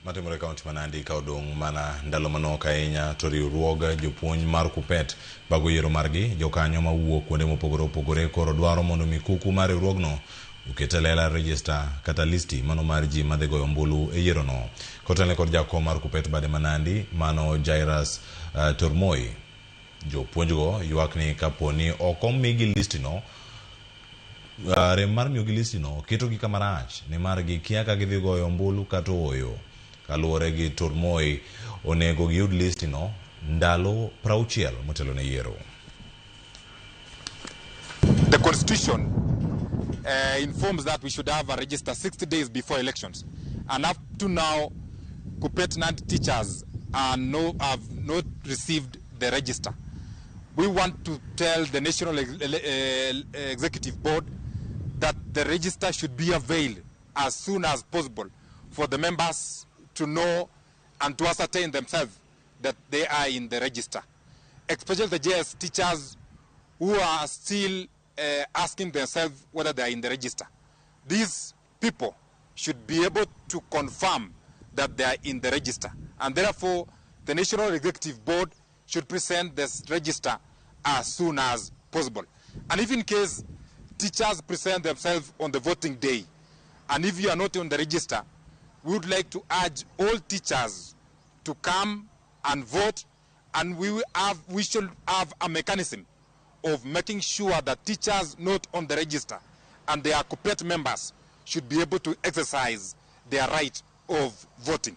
Matimore kaunti manandi ka odong mana ndalo manok ahinya to riwruog jopuonj mar KUPPET bago yiero margi jokanyo mawuok kuonde mopogore opogore koro dwaro mondo mikuku mar riwruogno oket lela register kata listi mano mar ji madhi goyo ombulu e yiero no. Kotelne kod jakom mar KUPPET bade manandi mano Jairus Tormoi jopuonjgo ywak ni kaponi ok omigi listi no rem mar miyogi listi no ketogi kama rach ni mar gikia ka gidhi goyo ombulu kata oyo. Kaluwore gi Tormoi onego giyud listi no ndalo 60 motelone yiero. The constitution informs that we should have a register 60 days before elections, and up to now KUPPET Nandi teachers have not received the register. We want to tell the National Executive Board that the register should be availed as soon as possible for the members to know and to ascertain themselves that they are in the register. Especially the JS teachers who are still asking themselves whether they are in the register. These people should be able to confirm that they are in the register, and therefore the National Executive Board should present this register as soon as possible. And if in case teachers present themselves on the voting day, and if you are not on the register, we would like to urge all teachers to come and vote, and we should have a mechanism of making sure that teachers not on the register and their KUPPET members should be able to exercise their right of voting.